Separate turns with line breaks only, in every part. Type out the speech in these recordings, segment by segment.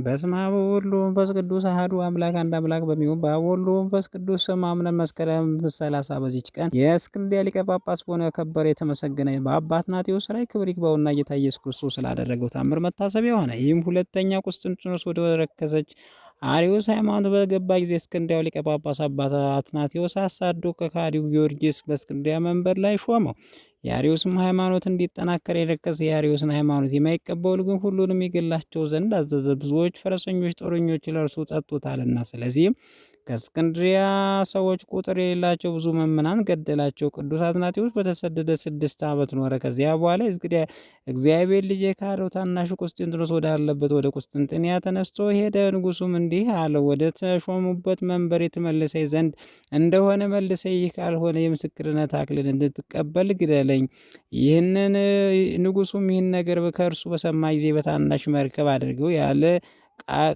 በስመ አብ ወወልድ ወመንፈስ ቅዱስ አሐዱ አምላክ አንድ አምላክ በሚሆን በአብ ወወልድ ወመንፈስ ቅዱስ ስም አምነን መስከረም 30 በዚች ቀን የእስክንድርያ ሊቀ ጳጳስ በሆነ ከበረ የተመሰገነ በአባ አትናቴዎስ ላይ ክብር ይግባውና ጌታ ኢየሱስ ክርስቶስ ስላደረገው ታምር መታሰቢያ ሆነ። ይህም ሁለተኛ ቁስጥንጥኖስ ወደ ረከሰች አርዮስ ሃይማኖት በገባ ጊዜ እስክንድርያው ሊቀ ጳጳስ አባ አትናቴዎስ አሳዶ ከካዲው ጊዮርጊስ በእስክንድርያ መንበር ላይ ሾመው። የአርዮስም ሃይማኖት እንዲጠናከር የረከሰ የአርዮስን ሃይማኖት የማይቀበሉ ግን ሁሉንም ይገላቸው ዘንድ አዘዘ። ብዙዎች ፈረሰኞች፣ ጦረኞች ለእርሱ ጸጥቶታልና። ስለዚህም ከእስክንድሪያ ሰዎች ቁጥር የሌላቸው ብዙ ምዕመናን ገደላቸው። ቅዱስ አትናቴዎስ በተሰደደ 6 ዓመት ኖረ። ከዚያ በኋላ እግዚአብሔር ልጅ የካደው ታናሹ ቁስጥንጥኖስ ወዳለበት ወደ ቁስጥንጥንያ ተነስቶ ሄደ። ንጉሱም እንዲህ አለው፣ ወደ ተሾሙበት መንበር የተመለሰኝ ዘንድ እንደሆነ መልሰኝ፣ ይህ ካልሆነ የምስክርነት አክሊል እንድትቀበል ግደለኝ። ንጉሱም ይህን ነገር ከእርሱ በሰማ ጊዜ በታናሽ መርከብ አድርገው ያለ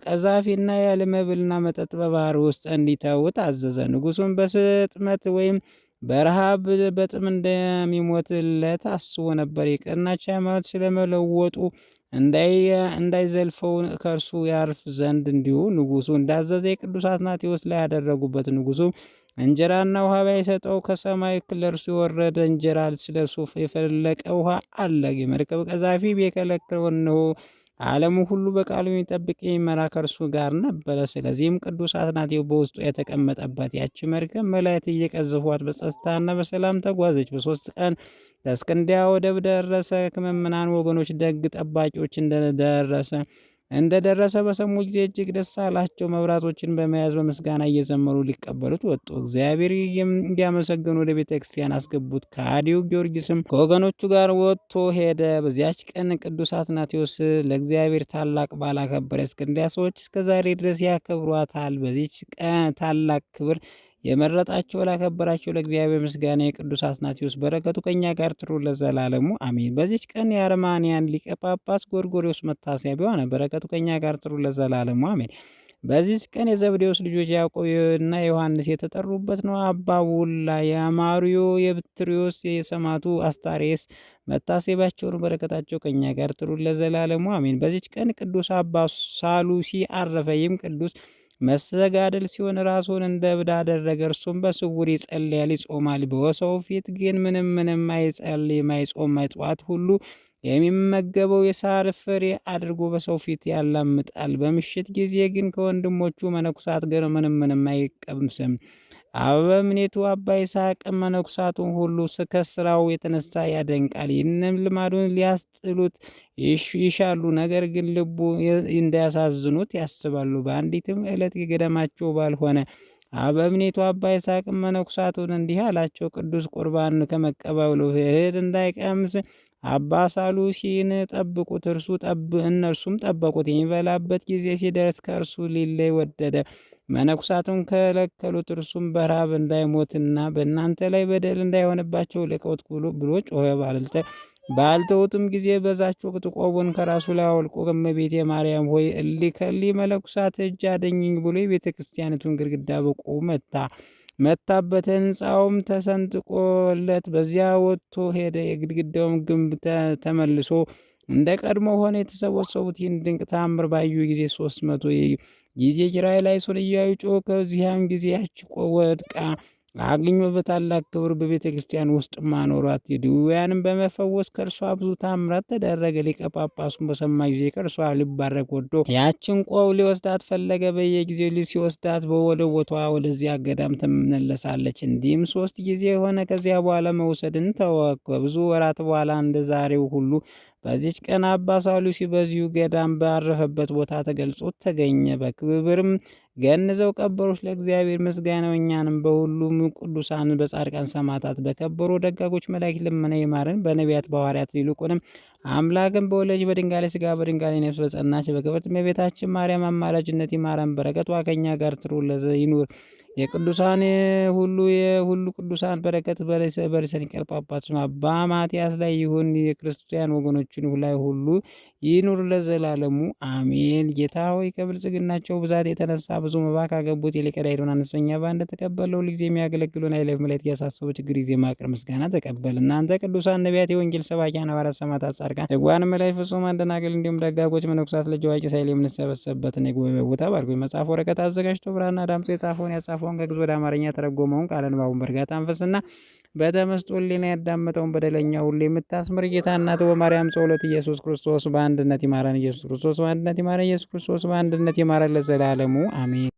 ቀዛፊና ያለ መብልና መጠጥ በባህር ውስጥ እንዲተውት አዘዘ። ንጉሱም በስጥመት ወይም በረሃብ በጥም እንደሚሞትለት አስቦ ነበር። የቀናች ሃይማኖት ስለመለወጡ እንዳይዘልፈው ከእርሱ ያርፍ ዘንድ እንዲሁ ንጉሱ እንዳዘዘ የቅዱስ አትናቴዎስ ላይ ያደረጉበት። ንጉሱ እንጀራና ውሃ ባይሰጠው ከሰማይ ለእርሱ የወረደ እንጀራ ስለሱ የፈለቀ ውሃ አለ። የመርከብ ቀዛፊ ቢከለክለው እነሆ ዓለሙ ሁሉ በቃሉ የሚጠብቅ የሚመራ ከእርሱ ጋር ነበረ። ስለዚህም ቅዱስ አትናቴዎስ በውስጡ የተቀመጠባት ያቺ መርከብ መላእክት እየቀዘፏት በጸጥታና በሰላም ተጓዘች። በ3 ቀን ከእስክንድርያ ወደብ ደረሰ። ከምዕመናን ወገኖች ደግ ጠባቂዎች እንደደረሰ በሰሙ ጊዜ እጅግ ደስ አላቸው። መብራቶችን በመያዝ በምስጋና እየዘመሩ ሊቀበሉት ወጡ። እግዚአብሔር እንዲያመሰግኑ ወደ ቤተ ክርስቲያን አስገቡት። ከሃዲው ጊዮርጊስም ከወገኖቹ ጋር ወጥቶ ሄደ። በዚያች ቀን ቅዱስ አትናቴዎስ ለእግዚአብሔር ታላቅ በዓል አከበረ። የእስክንድርያ ሰዎች እስከዛሬ ድረስ ያከብሯታል። በዚች ቀን ታላቅ ክብር የመረጣቸው ላከበራቸው ለእግዚአብሔር ምስጋና። የቅዱስ አትናቴዎስ በረከቱ ከኛ ጋር ትኑር ለዘላለሙ አሜን። በዚች ቀን የአርማንያን ሊቀ ጳጳስ ጎርጎርዮስ መታሰቢያው ሆነ። በረከቱ ከኛ ጋር ትኑር ለዘላለሙ አሜን። በዚች ቀን የዘብዴዎስ ልጆች ያዕቆብና ዮሐንስ የተጠሩበት ነው። አባ ቡላ፣ የአማርዮ፣ የብትሪዮስ፣ የሰማዕቱ አስታሬስ መታሰቢያቸው ነው። በረከታቸው ከኛ ጋር ትኑር ለዘላለሙ አሜን። በዚች ቀን ቅዱስ አባ ሳሉሲ አረፈ። ይህም ቅዱስ መሰጋደል ሲሆን ራሱን እንደ እብድ አደረገ። እርሱም በስውር ይጸልያል፣ ይጾማል። በሰው ፊት ግን ምንም አይጸልይም፣ አይጾም። ጠዋት ሁሉ የሚመገበው የሳር ፍሬ አድርጎ በሰው ፊት ያላምጣል። በምሽት ጊዜ ግን ከወንድሞቹ መነኩሳት ጋር ምንም አይቀምስም። አበምኔቱ አባ ይስሐቅ መነኩሳቱን ሁሉ ከስራው የተነሳ ያደንቃል። ይህንም ልማዱን ሊያስጥሉት ይሻሉ፣ ነገር ግን ልቡ እንዳያሳዝኑት ያስባሉ። በአንዲትም ዕለት የገዳማቸው ባልሆነ አበምኔቱ አባ ይስሐቅ መነኩሳቱን እንዲህ አላቸው፣ ቅዱስ ቁርባን ከመቀበሉ እህል እንዳይቀምስ አባ ሳሉሲን ጠብቁት። እነርሱም ጠበቁት። የሚበላበት ጊዜ ሲደርስ ከእርሱ ሊለይ ወደደ። መነኩሳቱን ከለከሉት። እርሱም በረሃብ እንዳይሞትና በእናንተ ላይ በደል እንዳይሆንባቸው ልቀውት ብሎ ጮኸ። ባልተውትም ጊዜ በዛች ወቅት ቆቡን ከራሱ ላይ አውልቆ እመቤቴ ማርያም ሆይ ከሊ መነኩሳት እጅ አደኝኝ ብሎ የቤተ ክርስቲያኒቱን ግድግዳ በቆቡ መታበት። ሕንፃውም ተሰንጥቆለት በዚያ ወጥቶ ሄደ። የግድግዳውም ግንብ ተመልሶ እንደ ቀድሞ ሆነ። የተሰበሰቡት ይህን ድንቅ ታምር ባዩ ጊዜ 300 ጊዜ ኪራይ ላይ ሶን እያዩ ጮኸ። ከዚያም ጊዜ ያች ወድቃ አግኝ በታላቅ ክብር በቤተ ክርስቲያን ውስጥ ማኖሯት። ድውያንም በመፈወስ ከእርሷ ብዙ ታምራት ተደረገ። ሊቀ ጳጳሱን በሰማ ጊዜ ከእርሷ ሊባረክ ወዶ ያችን ቆብ ሊወስዳት ፈለገ። በየጊዜው ሲወስዳት ወደ ቦታዋ ወደዚያ ገዳም ትመለሳለች። እንዲህም 3 ጊዜ የሆነ። ከዚያ በኋላ መውሰድን ተወ። ከብዙ ወራት በኋላ እንደ ዛሬው ሁሉ በዚች ቀን አባ ሳሉሲ በዚሁ ገዳም ባረፈበት ቦታ ተገልጾት ተገኘ። በክብርም ገንዘው ቀበሮች። ለእግዚአብሔር ምስጋናው እኛንም በሁሉም ቅዱሳን በጻድቃን ሰማዕታት በከበሩ ደጋጎች መላእክት ልመና ይማረን። በነቢያት በሐዋርያት ይልቁንም አምላክን በወለጅ በድንጋሌ ሥጋ በድንጋሌ ነፍስ በጸናች በክብርት እመቤታችን ማርያም አማላጅነት ይማረን። በረከቷ ከእኛ ጋር ይኑር የቅዱሳን የሁሉ ቅዱሳን በረከት በርዕሰ ሊቃነ ጳጳሳት አባ ማትያስ ላይ ይሁን። የክርስቲያን ወገኖችን ላይ ሁሉ ይኑር ለዘላለሙ አሜን። ጌታ ሆይ ከብልጽግናቸው ብዛት የተነሳ ብዙ መባ ካገቡት የሊቀ ዳዊትን አነስተኛ መባ እንደተቀበለው ሁልጊዜ የሚያገለግሉን ኃይለ መላእክት እያሳሰቡ ችግር ጊዜ ማቅረብ ምስጋና ተቀበል። እናንተ ቅዱሳን ነቢያት፣ የወንጌል ሰባኪያን ሐዋርያት፣ ሰማዕታት፣ ጻድቃን፣ ትጉሃን መላእክት፣ ፍጹማን ደናግል እንዲሁም ደጋጎች መነኮሳት ልጅ አዋቂ ሳይል የምንሰበሰብበትን የጉባኤ ቦታ ባርኩ። መጽሐፍ ወረቀት አዘጋጅቶ ብራና ዳምጾ የጻፈውን ያጻፈውን ከግዕዝ ወደ አማርኛ ተረጎመውን ቃለ ንባቡን በእርጋታ መንፈስና በተመስጦ ሕሊና ያዳመጠውን በደለኛ ሁሉ የምታስምር ጌታ እናት በማርያም ጸሎት ኢየሱስ ክርስቶስ በአንድነት ይማረን። ኢየሱስ ክርስቶስ በአንድነት ይማረን። ኢየሱስ ክርስቶስ በአንድነት ይማረን ለዘላለሙ አሜን።